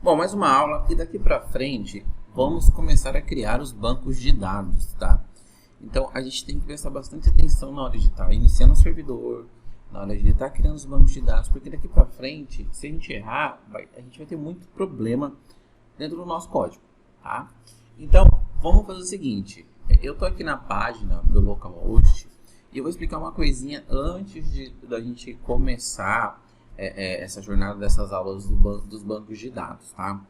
Bom, mais uma aula e daqui para frente vamos começar a criar os bancos de dados, tá? Então a gente tem que prestar bastante atenção na hora de estar iniciando o servidor, na hora de estar criando os bancos de dados, porque daqui para frente, se a gente errar, a gente vai ter muito problema dentro do nosso código, tá? Então vamos fazer o seguinte, eu tô aqui na página do localhost e eu vou explicar uma coisinha antes da gente começar essa jornada dessas aulas dos bancos de dados, tá?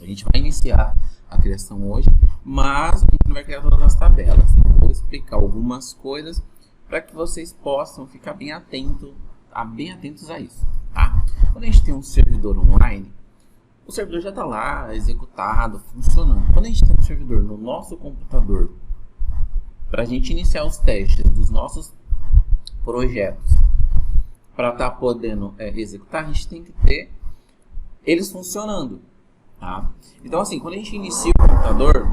A gente vai iniciar a criação hoje, mas a gente não vai criar todas as tabelas. Eu vou explicar algumas coisas para que vocês possam ficar bem atentos a isso, tá? Quando a gente tem um servidor online, o servidor já está lá, executado, funcionando. Quando a gente tem um servidor no nosso computador, para a gente iniciar os testes dos nossos projetos, para estar podendo executar, a gente tem que ter eles funcionando, tá? Então, assim, quando a gente inicia o computador,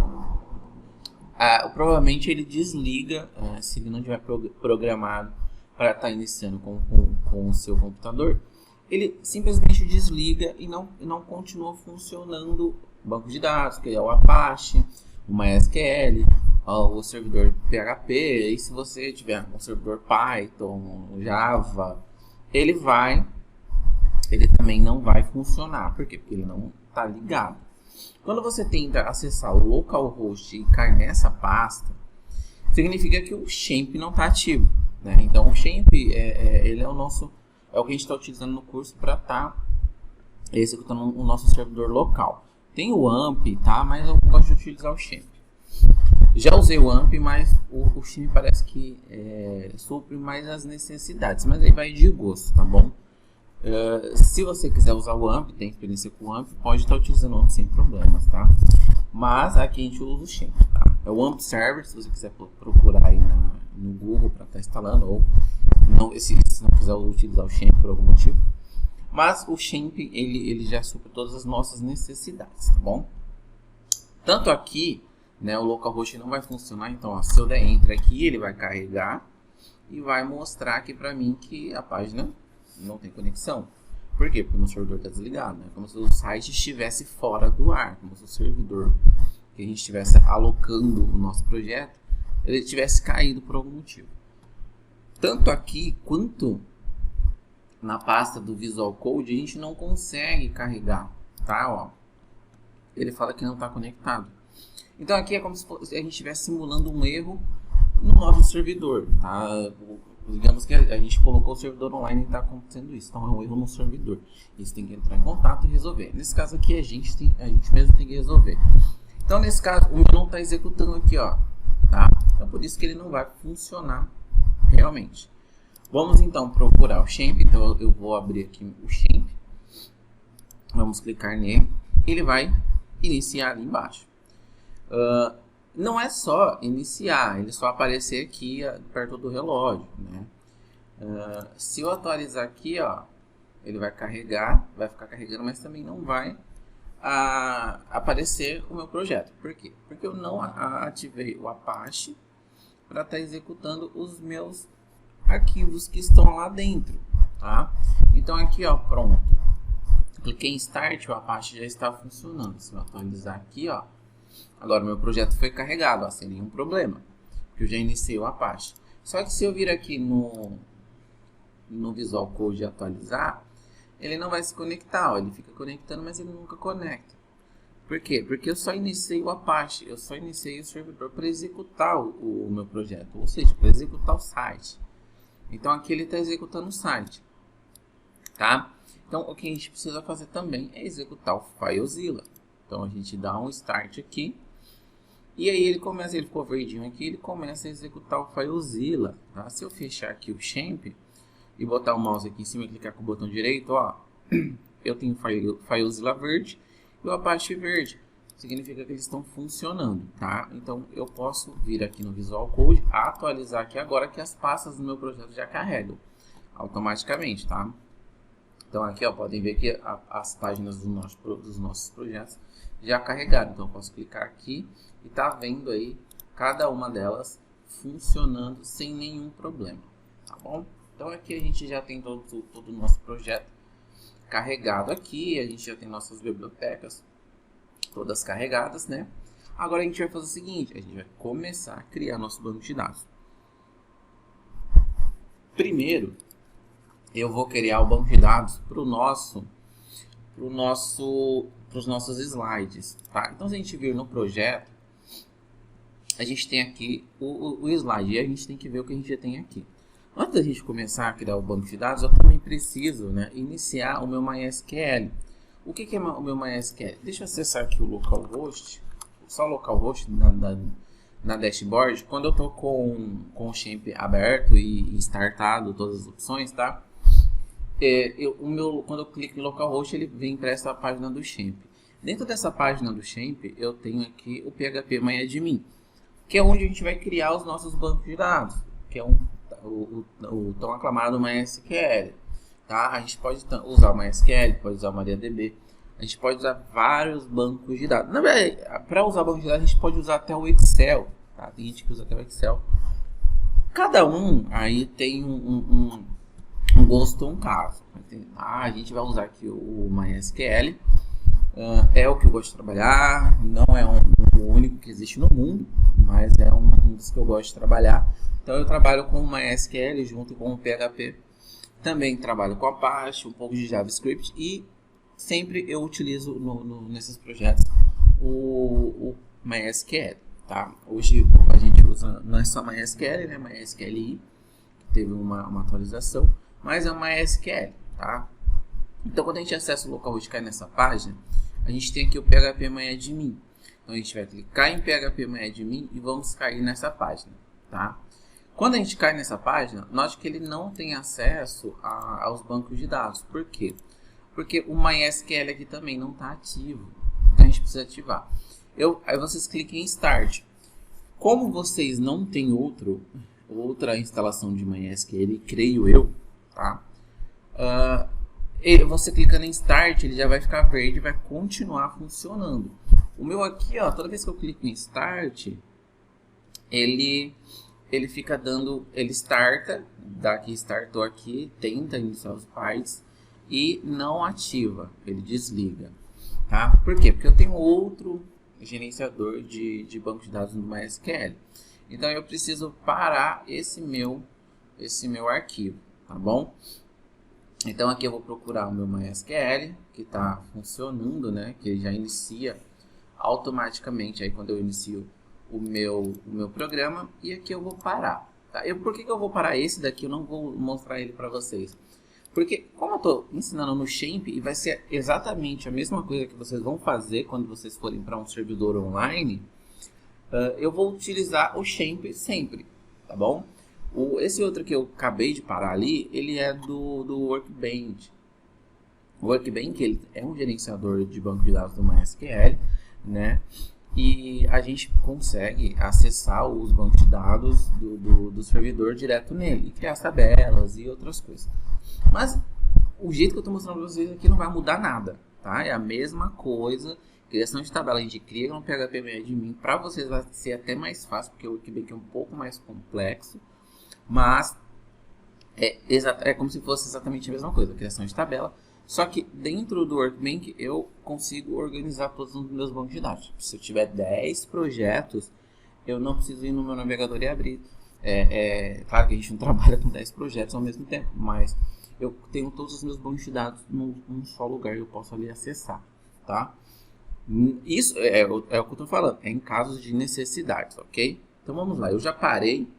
provavelmente ele desliga, se ele não tiver programado para estar iniciando com o seu computador, ele simplesmente desliga e não continua funcionando o banco de dados, que é o Apache, o MySQL, o servidor PHP, e se você tiver um servidor Python, Java, ele também não vai funcionar. Por quê? Porque ele não está ligado. Quando você tenta acessar o localhost e cair nessa pasta, significa que o XAMPP não está ativo, né? Então o XAMPP ele é o que a gente está utilizando no curso para estar executando o nosso servidor local. Tem o AMP, tá? Mas eu gosto de utilizar o XAMPP. Já usei o AMP, mas o XAMPP parece que supre mais as necessidades, mas aí vai de gosto, tá bom? Se você quiser usar o AMP, tem experiência com o AMP, pode estar utilizando o AMP sem problemas, tá? Mas aqui a gente usa o XAMPP, tá? É o AMP Server, se você quiser procurar aí no Google para estar instalando, ou não, se não quiser utilizar o XAMPP por algum motivo. Mas o XAMPP, ele já supre todas as nossas necessidades, tá bom? Tanto aqui, né, o localhost não vai funcionar, então ó, se eu der enter aqui, ele vai carregar e vai mostrar aqui para mim que a página não tem conexão. Por quê? Porque o meu servidor está desligado, né? Como se o site estivesse fora do ar, como se o servidor que a gente estivesse alocando o nosso projeto, ele tivesse caído por algum motivo. Tanto aqui quanto na pasta do Visual Code, a gente não consegue carregar, tá? Ó, ele fala que não está conectado. Então aqui é como se a gente estivesse simulando um erro no nosso servidor, tá? Digamos que a gente colocou o servidor online e está acontecendo isso, então é um erro no servidor. Isso tem que entrar em contato e resolver. Nesse caso aqui a gente mesmo tem que resolver. Então nesse caso o meu não está executando aqui, ó, tá? Então por isso que ele não vai funcionar realmente. Vamos então procurar o XAMPP. Então eu vou abrir aqui o XAMPP. Vamos clicar nele. Ele vai iniciar ali embaixo. Não é só iniciar, ele só aparecer aqui perto do relógio, né? Se eu atualizar aqui, ó, ele vai carregar, vai ficar carregando, mas também não vai aparecer o meu projeto. Por quê? Porque eu não ativei o Apache para estar executando os meus arquivos que estão lá dentro, tá? Então aqui, ó, pronto. Cliquei em Start, o Apache já está funcionando. Se eu atualizar aqui, ó, agora o meu projeto foi carregado, ó, sem nenhum problema, porque eu já iniciei o Apache. Só que se eu vir aqui no Visual Code e atualizar, ele não vai se conectar, ó, ele fica conectando, mas ele nunca conecta. Por quê? Porque eu só iniciei o Apache, eu só iniciei o servidor para executar o meu projeto, ou seja, para executar o site. Então aqui ele está executando o site, tá? Então o que a gente precisa fazer também é executar o FileZilla. Então a gente dá um Start aqui. E aí ele ficou verdinho aqui, ele começa a executar o FileZilla, tá? Se eu fechar aqui o XAMPP e botar o mouse aqui em cima e clicar com o botão direito, ó, eu tenho o FileZilla verde e o Apache verde. Significa que eles estão funcionando, tá? Então eu posso vir aqui no Visual Code, atualizar aqui agora que as pastas do meu projeto já carregam automaticamente, tá? Então aqui, ó, podem ver que as páginas dos nossos projetos já carregaram. Então eu posso clicar aqui e tá vendo aí cada uma delas funcionando sem nenhum problema, tá bom? Então aqui a gente já tem todo o nosso projeto carregado aqui, a gente já tem nossas bibliotecas todas carregadas, né? Agora a gente vai fazer o seguinte, a gente vai começar a criar nosso banco de dados. Primeiro, eu vou criar o banco de dados para os nossos slides, tá? Então, se a gente vir no projeto, a gente tem aqui o slide e a gente tem que ver o que a gente já tem aqui. Antes da gente começar a criar o banco de dados, eu também preciso, né, iniciar o meu MySQL. O que é o meu MySQL? Deixa eu acessar aqui o localhost, só o localhost na dashboard. Quando eu estou com o Champ aberto e startado todas as opções, tá? Quando eu clico em localhost, ele vem para essa página do Champ. Dentro dessa página do Champ, eu tenho aqui o phpMyAdmin, que é onde a gente vai criar os nossos bancos de dados, que é o tão aclamado MySQL. Tá? A gente pode usar o MySQL, pode usar o MariaDB, a gente pode usar vários bancos de dados. Na verdade, para usar banco de dados, a gente pode usar até o Excel. Tá? Tem gente que usa até o Excel. Cada um aí tem um gosto ou um caso. A gente vai usar aqui o MySQL. É o que eu gosto de trabalhar, não é o único que existe no mundo, mas é um dos que eu gosto de trabalhar. Então eu trabalho com o MySQL junto com o PHP. Também trabalho com Apache, um pouco de JavaScript e sempre eu utilizo nesses projetos o MySQL. Tá? Hoje a gente usa não é só MySQL, né? MySQLi, que teve uma atualização, mas é o MySQL. Tá? Então quando a gente acessa o localhost e cai nessa página, a gente tem aqui o phpMyAdmin. Então a gente vai clicar em phpMyAdmin e vamos cair nessa página. Tá? Quando a gente cai nessa página, note que ele não tem acesso aos bancos de dados. Por quê? Porque o MySQL aqui também não está ativo. Então a gente precisa ativar. Aí vocês cliquem em Start. Como vocês não têm outra instalação de MySQL, creio eu, tá? Você clicando em Start, ele já vai ficar verde e vai continuar funcionando. O meu aqui, ó, toda vez que eu clico em Start, ele fica dando, ele starta, daqui startou aqui, tenta iniciar os bytes e não ativa, ele desliga, tá? Por quê? Porque eu tenho outro gerenciador de banco de dados no MySQL. Então eu preciso parar esse meu arquivo, tá bom? Então aqui eu vou procurar o meu MySQL, que está funcionando, né? Que ele já inicia automaticamente aí quando eu inicio o meu programa, e aqui eu vou parar, tá? Por que eu vou parar esse daqui? Eu não vou mostrar ele para vocês, porque como eu estou ensinando no Champ e vai ser exatamente a mesma coisa que vocês vão fazer quando vocês forem para um servidor online, eu vou utilizar o Champ sempre, tá bom? Esse outro que eu acabei de parar ali, ele é do Workbench. O Workbench ele é um gerenciador de banco de dados do MySQL, né? E a gente consegue acessar os bancos de dados do servidor direto nele, e criar as tabelas e outras coisas. Mas o jeito que eu estou mostrando para vocês aqui não vai mudar nada, tá? É a mesma coisa, criação de tabela, a gente cria no phpMyAdmin. Para vocês vai ser até mais fácil, porque o Workbench é um pouco mais complexo, mas é como se fosse exatamente a mesma coisa, criação de tabela. Só que dentro do Workbench eu consigo organizar todos os meus bancos de dados. Se eu tiver 10 projetos, eu não preciso ir no meu navegador e abrir. Claro que a gente não trabalha com 10 projetos ao mesmo tempo, mas eu tenho todos os meus bancos de dados num só lugar e eu posso ali acessar, tá? Isso é o que eu estou falando, é em casos de necessidades, ok? Então vamos lá, eu já parei,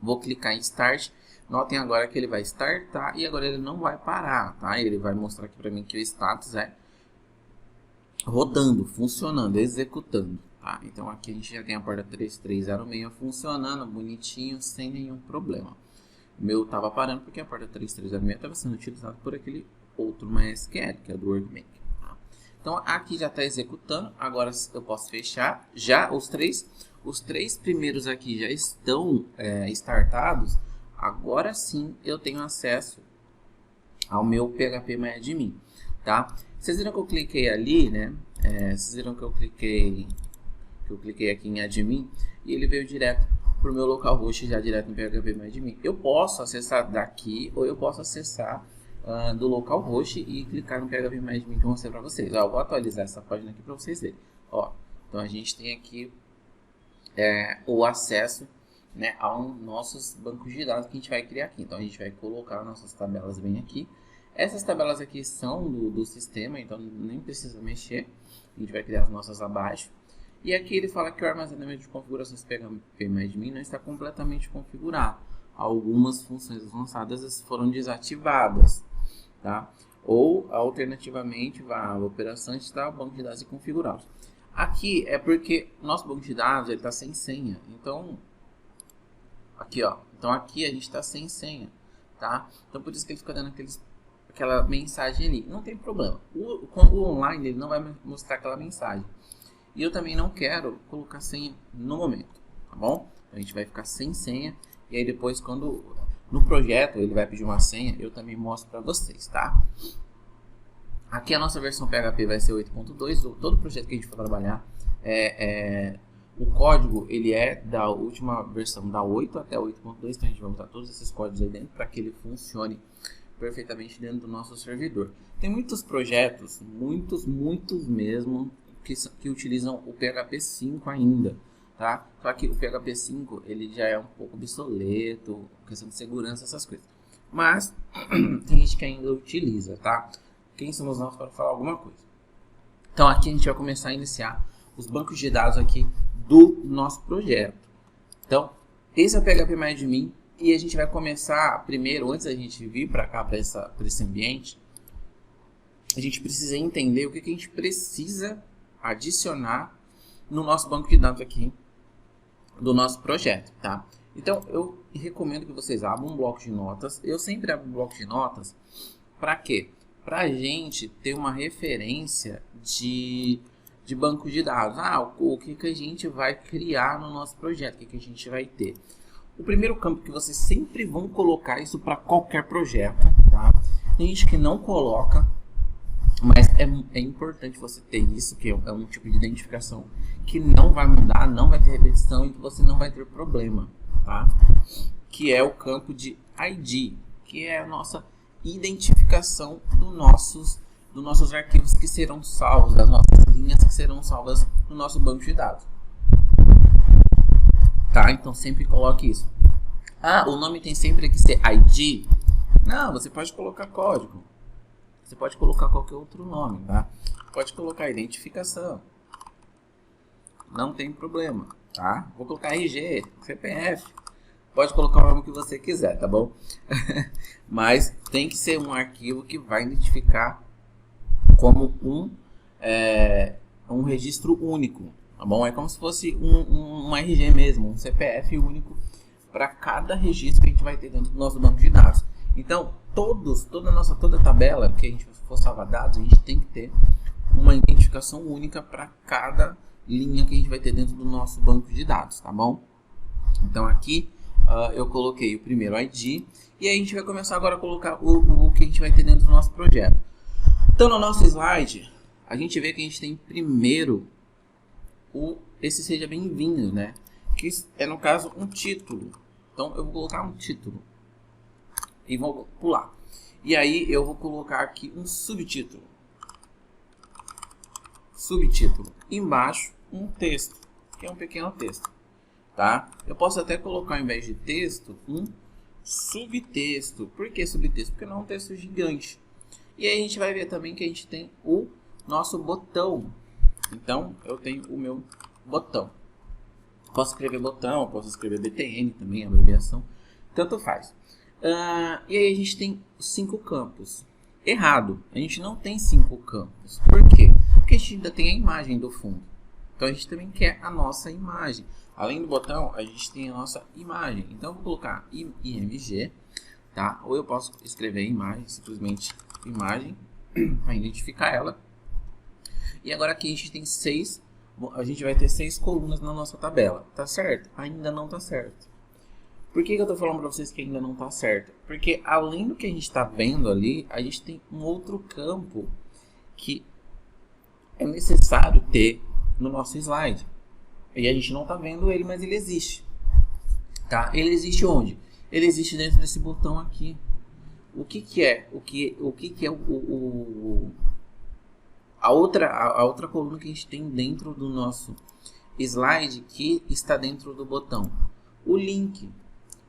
vou clicar em Start. Notem agora que ele vai startar e agora ele não vai parar, tá? Ele vai mostrar aqui para mim que o status é rodando, funcionando, executando, tá? Então aqui a gente já tem a porta 3306 funcionando, bonitinho, sem nenhum problema. O meu estava parando porque a porta 3306 estava sendo utilizada por aquele outro MySQL, que é do Workbench, tá? Então aqui já está executando, agora eu posso fechar. Já os três primeiros aqui já estão startados. Agora sim eu tenho acesso ao meu phpMyAdmin, tá? Vocês viram que eu cliquei ali, né? Vocês viram que eu cliquei aqui em admin e ele veio direto para o meu localhost, já direto no phpMyAdmin. Eu posso acessar daqui ou eu posso acessar do localhost e clicar no PHP que eu mostrei para vocês. Ó, eu vou atualizar essa página aqui para vocês verem. Ó, então a gente tem aqui o acesso, né, aos nossos bancos de dados que a gente vai criar aqui. Então a gente vai colocar nossas tabelas bem aqui. Essas tabelas aqui são do sistema, então nem precisa mexer. A gente vai criar as nossas abaixo. E aqui ele fala que o armazenamento de configurações PHP não está completamente configurado. Algumas funções avançadas foram desativadas, tá? Ou alternativamente, a operação está o banco de dados e configurados. Aqui é porque nosso banco de dados está sem senha. Então, aqui ó, então aqui a gente está sem senha, tá? Então por isso que ele fica dando aquela mensagem ali. Não tem problema. O online ele não vai mostrar aquela mensagem. E eu também não quero colocar senha no momento, tá bom? A gente vai ficar sem senha. E aí depois, quando no projeto ele vai pedir uma senha, eu também mostro para vocês, tá? Aqui a nossa versão PHP vai ser 8.2. Todo projeto que a gente for trabalhar, o código ele é da última versão, da 8 até 8.2. Então a gente vai botar todos esses códigos aí dentro para que ele funcione perfeitamente dentro do nosso servidor. Tem muitos projetos, muitos mesmo, que utilizam o PHP 5 ainda, tá? Só que o PHP 5 ele já é um pouco obsoleto, questão de segurança, essas coisas. Mas tem gente que ainda utiliza, tá? Quem somos nós para falar alguma coisa? Então aqui a gente vai começar a iniciar os bancos de dados aqui do nosso projeto. Então esse é o PHP e a gente vai começar primeiro, antes da gente vir para cá, para esse ambiente, a gente precisa entender o que a gente precisa adicionar no nosso banco de dados aqui do nosso projeto, tá? Então eu recomendo que vocês abram um bloco de notas. Eu sempre abro um bloco de notas para quê? Para a gente ter uma referência de banco de dados. O que a gente vai criar no nosso projeto, o que a gente vai ter. O primeiro campo que vocês sempre vão colocar isso para qualquer projeto, tá? Tem gente que não coloca, mas é importante você ter isso, que é um tipo de identificação que não vai mudar, não vai ter repetição e que você não vai ter problema, tá? Que é o campo de ID, que é a nossa identificação dos nossos arquivos que serão salvos, das nossas linhas que serão salvas no nosso banco de dados. Tá? Então sempre coloque isso. O nome tem sempre que ser ID? Não, você pode colocar código. Você pode colocar qualquer outro nome, tá? Pode colocar identificação. Não tem problema, tá? Vou colocar RG, CPF. Pode colocar o nome que você quiser, tá bom? Mas tem que ser um arquivo que vai identificar como um registro único, tá bom? É como se fosse um RG mesmo, um CPF único para cada registro que a gente vai ter dentro do nosso banco de dados. Então, toda tabela que a gente for salvar dados, a gente tem que ter uma identificação única para cada linha que a gente vai ter dentro do nosso banco de dados, tá bom? Então aqui eu coloquei o primeiro ID e aí a gente vai começar agora a colocar o que a gente vai ter dentro do nosso projeto. Então no nosso slide, a gente vê que a gente tem primeiro esse seja bem-vindo, né? Que é no caso um título. Então eu vou colocar um título e vou pular. E aí eu vou colocar aqui um subtítulo. Embaixo um texto, que é um pequeno texto, tá? Eu posso até colocar ao invés de texto um subtexto. Por que subtexto? Porque não é um texto gigante. E aí a gente vai ver também que a gente tem o nosso botão. Então eu tenho o meu botão. Posso escrever botão, posso escrever BTN também, abreviação, tanto faz. E aí a gente tem 5 campos. Errado, a gente não tem 5 campos. Por quê? Porque a gente ainda tem a imagem do fundo. Então a gente também quer a nossa imagem. Além do botão, a gente tem a nossa imagem. Então eu vou colocar img, tá? Ou eu posso escrever imagem, simplesmente imagem, para identificar ela. E agora aqui a gente tem 6, a gente vai ter 6 colunas na nossa tabela. Tá certo? Ainda não tá certo. Por que eu tô falando para vocês que ainda não tá certo? Porque além do que a gente está vendo ali, a gente tem um outro campo que é necessário ter no nosso slide. E a gente não está vendo ele, mas ele existe. Tá? Ele existe onde? Ele existe dentro desse botão aqui. o que que é? O que que é a outra coluna que a gente tem dentro do nosso slide que está dentro do botão? O link.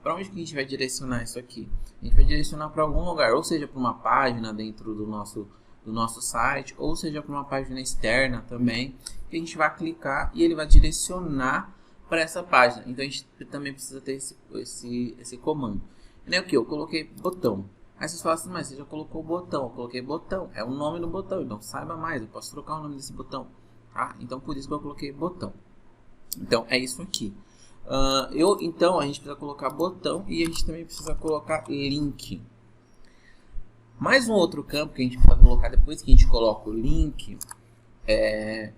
Para onde que a gente vai direcionar isso aqui? A gente vai direcionar para algum lugar, ou seja, para uma página dentro do nosso site, ou seja, para uma página externa também, que a gente vai clicar e ele vai direcionar para essa página. Então a gente também precisa ter esse comando. E aqui eu coloquei botão. Aí vocês falam assim, mas você já colocou o botão? Eu coloquei botão, é o nome do botão, então saiba mais, eu posso trocar o nome desse botão. Tá? Então por isso que eu coloquei botão. Então é isso aqui. Então a gente precisa colocar botão e a gente também precisa colocar link. Mais um outro campo que a gente precisa colocar depois que a gente coloca o link é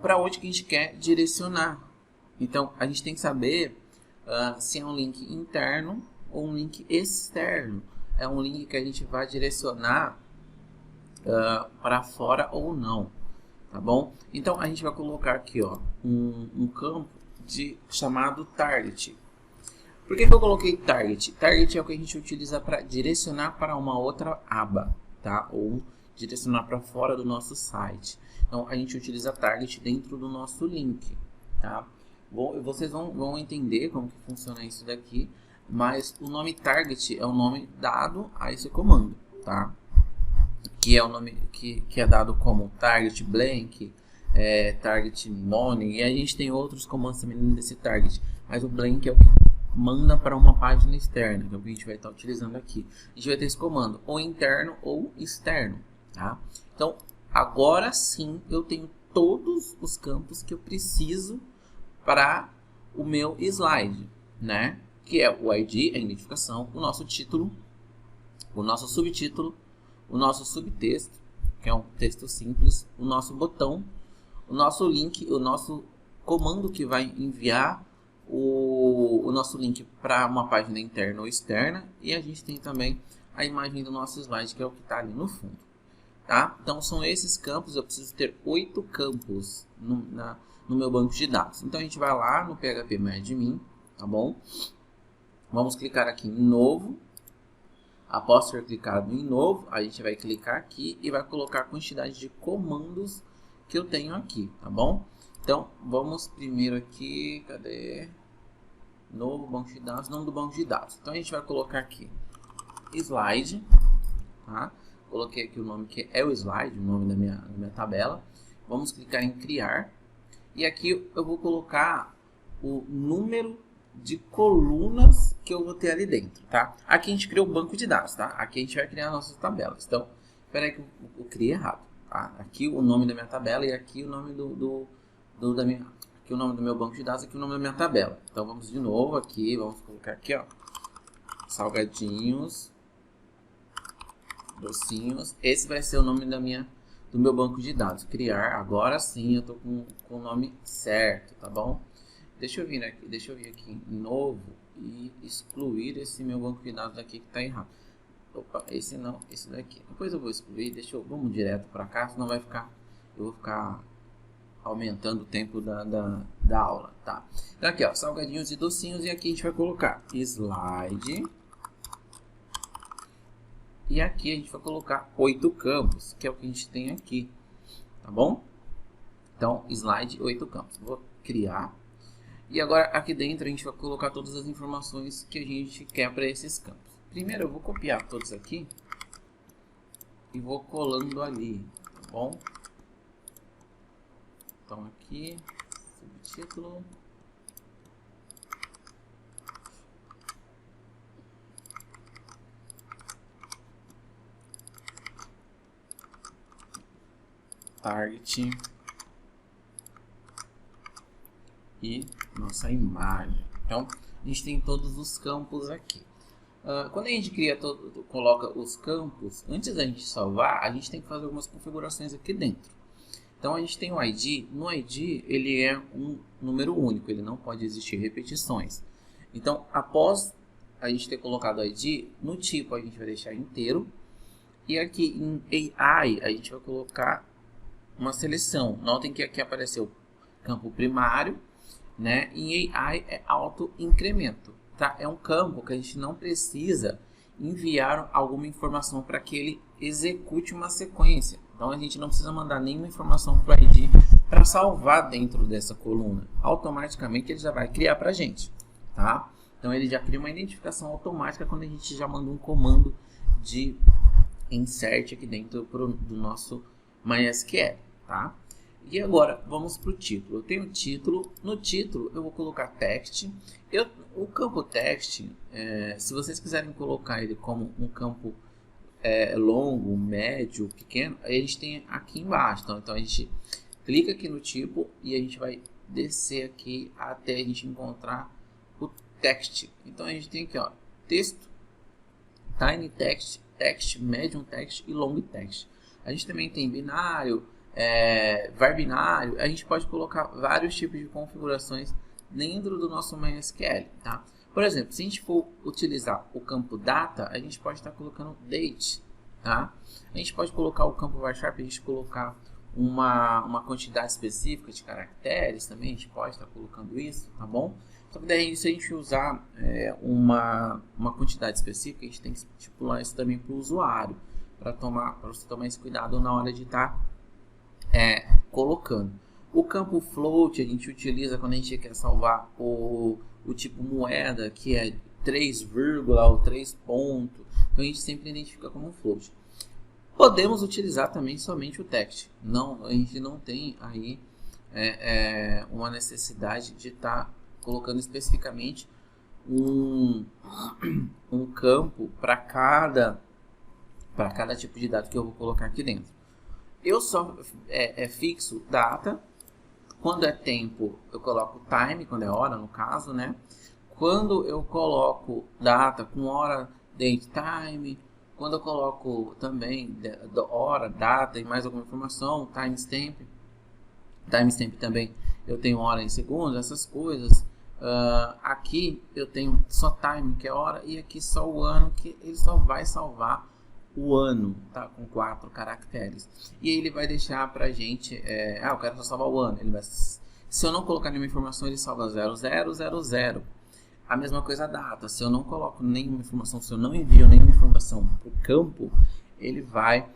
para onde que a gente quer direcionar. Então a gente tem que saber se é um link interno ou um link externo. É um link que a gente vai direcionar para fora ou não. Tá bom? Então a gente vai colocar aqui ó, um campo chamado target. Por que eu coloquei target? Target é o que a gente utiliza para direcionar para uma outra aba, tá? Ou direcionar para fora do nosso site. Então a gente utiliza target dentro do nosso link, tá? Bom, vocês vão entender como que funciona isso daqui, mas o nome target é o nome dado a esse comando, tá? Que é o nome que é dado como target blank, target none, e a gente tem outros comandos também desse target, mas o blank é o que manda para uma página externa, que é o que a gente vai estar utilizando aqui. A gente vai ter esse comando, ou interno ou externo, tá? Então, agora sim eu tenho todos os campos que eu preciso para o meu slide, né? Que é o ID, a identificação, o nosso título, o nosso subtítulo, o nosso subtexto, que é um texto simples, o nosso botão, o nosso link, o nosso comando que vai enviar o nosso link para uma página interna ou externa, e a gente tem também a imagem do nosso slide, que é o que está ali no fundo, tá? Então são esses campos, eu preciso ter 8 campos no meu banco de dados. Então a gente vai lá no PHP MyAdmin, tá bom? Vamos clicar aqui em novo. Após ter clicado em novo, a gente vai clicar aqui e vai colocar a quantidade de comandos que eu tenho aqui, tá bom? Então, vamos primeiro aqui, cadê? Novo banco de dados, nome do banco de dados. Então, a gente vai colocar aqui slide, tá? Coloquei aqui o nome que é o slide, o nome da minha tabela. Vamos clicar em criar. E aqui eu vou colocar o número de colunas que eu vou ter ali dentro, tá? Aqui a gente criou o banco de dados, tá? Aqui a gente vai criar nossas tabelas. Então, espera aí que eu criei errado, tá? Aqui o nome da minha tabela e aqui o nome aqui o nome do meu banco de dados, aqui o nome da minha tabela. Então, vamos de novo aqui, vamos colocar aqui, ó, salgadinhos, docinhos. Esse vai ser o nome do meu banco de dados. Criar, agora sim eu tô com o nome certo, tá bom? Deixa eu vir aqui em novo e excluir esse meu banco de dados aqui que está errado. Opa, esse não, esse daqui. Depois eu vou excluir, vamos direto para cá, senão eu vou ficar aumentando o tempo da aula, tá? Então aqui, ó, salgadinhos e docinhos, e aqui a gente vai colocar slide. E aqui a gente vai colocar 8 campos, que é o que a gente tem aqui, tá bom? Então, slide, 8 campos. Vou criar. E agora aqui dentro a gente vai colocar todas as informações que a gente quer para esses campos. Primeiro eu vou copiar todos aqui e vou colando ali, tá bom? Então aqui, subtítulo. Target. E nossa imagem. Então, a gente tem todos os campos aqui. Quando a gente coloca os campos, antes da gente salvar, a gente tem que fazer algumas configurações aqui dentro. Então, a gente tem o ID. No ID, ele é um número único, ele não pode existir repetições. Então, após a gente ter colocado o ID, no tipo a gente vai deixar inteiro. E aqui em AI, a gente vai colocar uma seleção. Notem que aqui apareceu campo primário, né? Em AI é auto incremento, tá? É um campo que a gente não precisa enviar alguma informação para que ele execute uma sequência. Então a gente não precisa mandar nenhuma informação para o ID para salvar dentro dessa coluna. Automaticamente ele já vai criar para a gente, tá? Então ele já cria uma identificação automática quando a gente já manda um comando de insert aqui dentro do nosso MySQL, tá? E agora vamos para o título. Eu tenho o título. No título eu vou colocar text. O campo text, se vocês quiserem colocar ele como um campo longo, médio, pequeno, a gente tem aqui embaixo. Então a gente clica aqui no tipo e a gente vai descer aqui até a gente encontrar o text. Então a gente tem aqui, ó, texto, tiny text, text, medium text e long text. A gente também tem binário, var binário. A gente pode colocar vários tipos de configurações dentro do nosso MySQL, tá? Por exemplo, se a gente for utilizar o campo data, a gente pode estar colocando date, tá? A gente pode colocar o campo varchar para a gente colocar uma quantidade específica de caracteres também. A gente pode estar colocando isso, tá bom? Só que daí, se a gente usar uma quantidade específica, a gente tem que estipular isso também para o usuário, para você tomar esse cuidado na hora de estar colocando. O campo float a gente utiliza quando a gente quer salvar o tipo moeda, que é 3, ou 3 pontos. Então a gente sempre identifica como float. Podemos utilizar também somente o text. Não, a gente não tem aí uma necessidade de estar colocando especificamente um campo para cada tipo de dado que eu vou colocar aqui dentro. Eu só fixo data. Quando é tempo, eu coloco time, quando é hora, no caso, né? Quando eu coloco data com hora, date time. Quando eu coloco também hora, data e mais alguma informação, timestamp. Timestamp também eu tenho hora em segundos, essas coisas. Aqui eu tenho só time, que é hora, e aqui só o ano, que ele só vai salvar o ano, tá? Com 4 caracteres. E aí ele vai deixar pra gente, eu quero só salvar o ano. Ele vai, se eu não colocar nenhuma informação, ele salva 0000. A mesma coisa a data. Se eu não coloco nenhuma informação, se eu não envio nenhuma informação pro campo, ele vai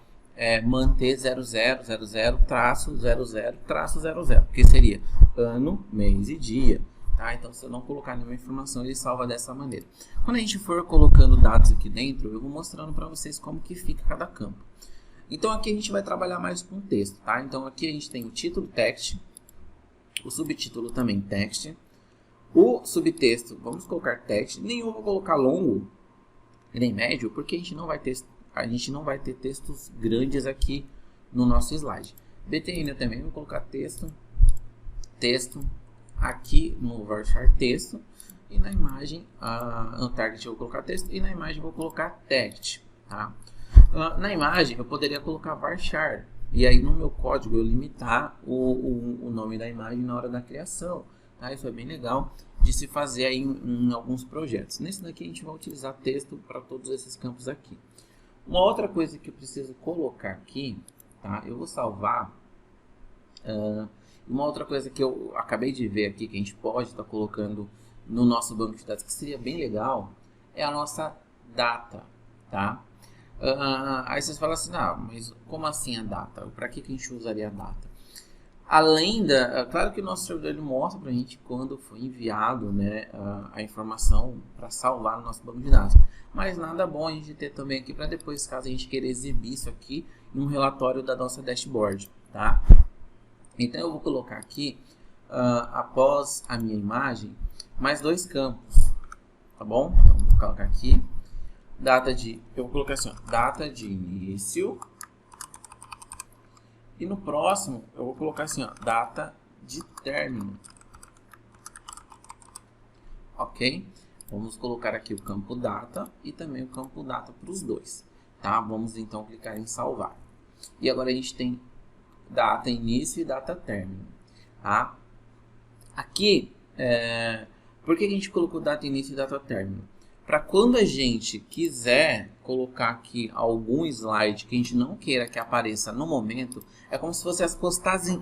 manter 0000-00-00, que seria ano, mês e dia. Tá? Então, se eu não colocar nenhuma informação, ele salva dessa maneira. Quando a gente for colocando dados aqui dentro, eu vou mostrando para vocês como que fica cada campo. Então, aqui a gente vai trabalhar mais com texto, tá? Então, aqui a gente tem o título text, o subtítulo também text, o subtexto, vamos colocar text, nenhum vou colocar longo, nem médio, porque a gente não vai ter textos grandes aqui no nosso slide. BTN eu também vou colocar texto, aqui no varchar texto, e na imagem, no target eu vou colocar texto, e na imagem eu vou colocar text, tá? Na imagem eu poderia colocar varchar, e aí no meu código eu limitar o nome da imagem na hora da criação, tá? Isso é bem legal de se fazer aí em alguns projetos. Nesse daqui a gente vai utilizar texto para todos esses campos aqui. Uma outra coisa que eu preciso colocar aqui, tá? Eu vou salvar. Uma outra coisa que eu acabei de ver aqui, que a gente pode estar colocando no nosso banco de dados, que seria bem legal, é a nossa data, tá? Aí vocês falam assim, mas como assim a data? Para que a gente usaria a data? Além claro que o nosso servidor ele mostra para a gente quando foi enviado, né, a informação para salvar no nosso banco de dados. Mas nada bom a gente ter também aqui para depois, caso a gente queira exibir isso aqui em um relatório da nossa dashboard, tá? Então eu vou colocar aqui, após a minha imagem, mais 2 campos, tá bom? Então vou colocar aqui, eu vou colocar assim, ó, data de início, e no próximo eu vou colocar assim, ó, data de término, ok? Vamos colocar aqui o campo data e também o campo data para os dois, tá? Vamos então clicar em salvar. E agora a gente tem data início e data término, tá? Aqui, por que a gente colocou data início e data término? Para quando a gente quiser colocar aqui algum slide que a gente não queira que apareça no momento, é como se fossem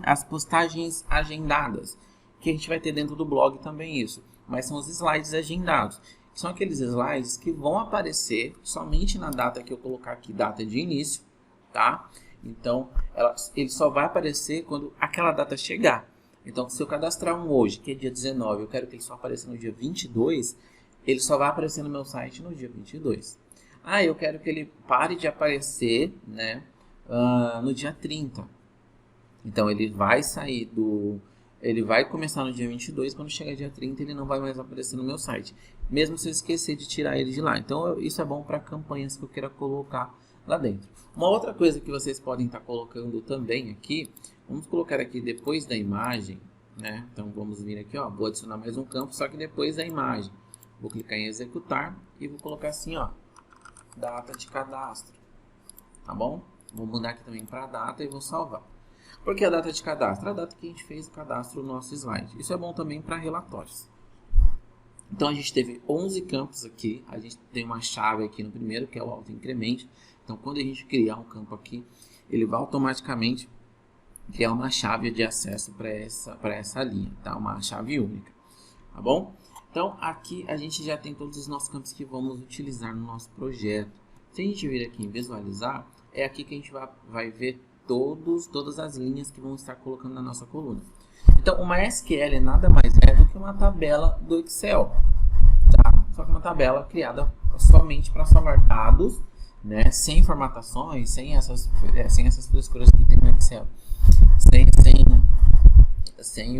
as postagens agendadas, que a gente vai ter dentro do blog também isso, mas são os slides agendados. são aqueles slides que vão aparecer somente na data que eu colocar aqui, data de início, tá? Então, ele só vai aparecer quando aquela data chegar. Então, se eu cadastrar um hoje, que é dia 19, eu quero que ele só apareça no dia 22, ele só vai aparecer no meu site no dia 22. Ah, eu quero que ele pare de aparecer, né, no dia 30. Então, ele vai sair ele vai começar no dia 22, quando chegar dia 30 ele não vai mais aparecer no meu site. Mesmo se eu esquecer de tirar ele de lá. Então, isso é bom para campanhas que eu queira colocar lá dentro. Uma outra coisa que vocês podem estar colocando também aqui, vamos colocar aqui depois da imagem, né? Então, vamos vir aqui, ó, vou adicionar mais um campo, só que depois da imagem. Vou clicar em executar e vou colocar assim, ó, data de cadastro, tá bom? Vou mudar aqui também para data e vou salvar. Por que a data de cadastro? A data que a gente fez o cadastro do nosso slide. Isso é bom também para relatórios. Então, a gente teve 11 campos aqui. A gente tem uma chave aqui no primeiro, que é o auto-incremento. Então, quando a gente criar um campo aqui, ele vai automaticamente criar uma chave de acesso para essa linha, tá? Uma chave única, tá bom? Então, aqui a gente já tem todos os nossos campos que vamos utilizar no nosso projeto. Se a gente vir aqui em visualizar, é aqui que a gente vai ver todas as linhas que vamos estar colocando na nossa coluna. Então, uma SQL nada mais é do que uma tabela do Excel, tá? Só que uma tabela criada somente para salvar dados, né? Sem formatações, sem essas frescuras que tem no Excel, sem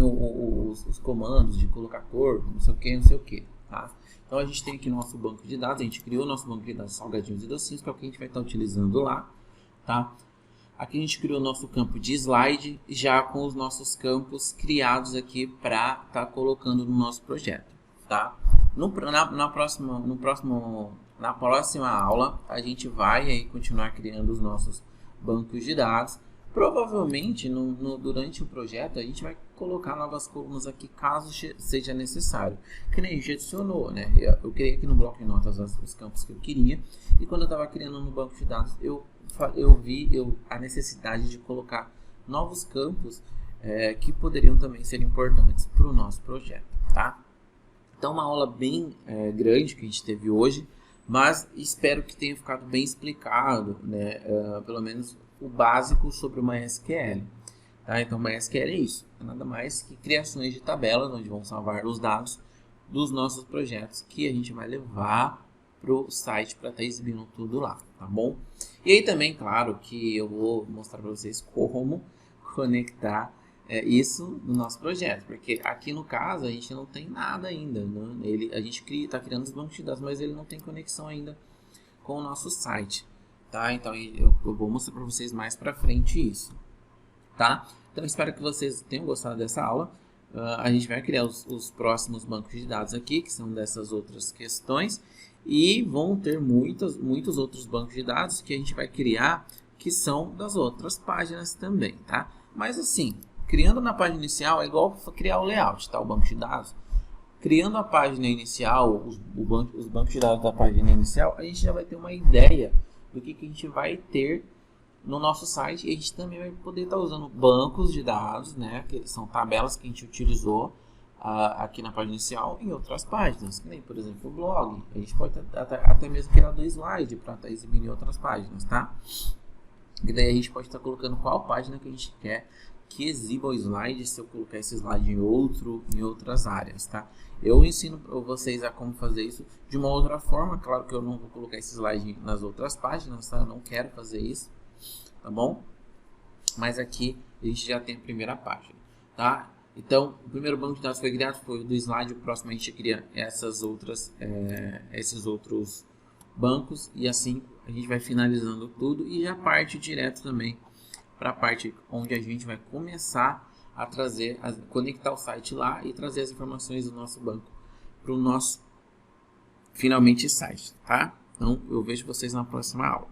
os comandos de colocar cor, não sei o que, tá? Então, a gente tem aqui nosso banco de dados, a gente criou nosso banco de dados salgadinhos e docinhos, que é o que a gente vai estar utilizando lá, tá? Aqui a gente criou nosso campo de slide, já com os nossos campos criados aqui para estar colocando no nosso projeto, tá? Na próxima aula, a gente vai aí continuar criando os nossos bancos de dados. Provavelmente, durante o projeto, a gente vai colocar novas colunas aqui, caso seja necessário. Que nem a gente adicionou, né? Eu criei aqui no bloco de notas os campos que eu queria. E quando eu estava criando no banco de dados, eu vi a necessidade de colocar novos campos que poderiam também ser importantes para o nosso projeto, tá? Então, uma aula bem grande que a gente teve hoje, mas espero que tenha ficado bem explicado, né? Pelo menos o básico sobre uma SQL. Tá? Então, uma SQL é isso, é nada mais que criações de tabelas, onde vão salvar os dados dos nossos projetos, que a gente vai levar para o site para estar exibindo tudo lá, tá bom? E aí também, claro, que eu vou mostrar para vocês como conectar isso no nosso projeto, porque aqui no caso a gente não tem nada ainda, né? A gente está criando os bancos de dados, mas ele não tem conexão ainda com o nosso site, tá? Então eu vou mostrar para vocês mais para frente isso, tá? Então espero que vocês tenham gostado dessa aula. A gente vai criar os próximos bancos de dados aqui, que são dessas outras questões, e vão ter muitos outros bancos de dados que a gente vai criar, que são das outras páginas também, tá? Mas assim, criando na página inicial é igual criar o layout, tá? O banco de dados. Criando a página inicial, os bancos de dados da página inicial, a gente já vai ter uma ideia do que a gente vai ter no nosso site, e a gente também vai poder estar usando bancos de dados, né? Que são tabelas que a gente utilizou aqui na página inicial em outras páginas, que nem, por exemplo, o blog. A gente pode até mesmo criar do slide para estar exibindo em outras páginas, tá? E daí a gente pode estar colocando qual página que a gente quer que exiba o slide, se eu colocar esse slide em outras áreas, tá? Eu ensino para vocês a como fazer isso de uma outra forma. Claro que eu não vou colocar esse slide nas outras páginas, tá? Eu não quero fazer isso, tá bom? Mas aqui a gente já tem a primeira página, tá? Então, o primeiro banco de dados foi criado, foi o do slide. O próximo a gente cria esses outros bancos, e assim a gente vai finalizando tudo e já parte direto também para a parte onde a gente vai começar a conectar o site lá e trazer as informações do nosso banco para o nosso finalmente site, tá? Então, eu vejo vocês na próxima aula.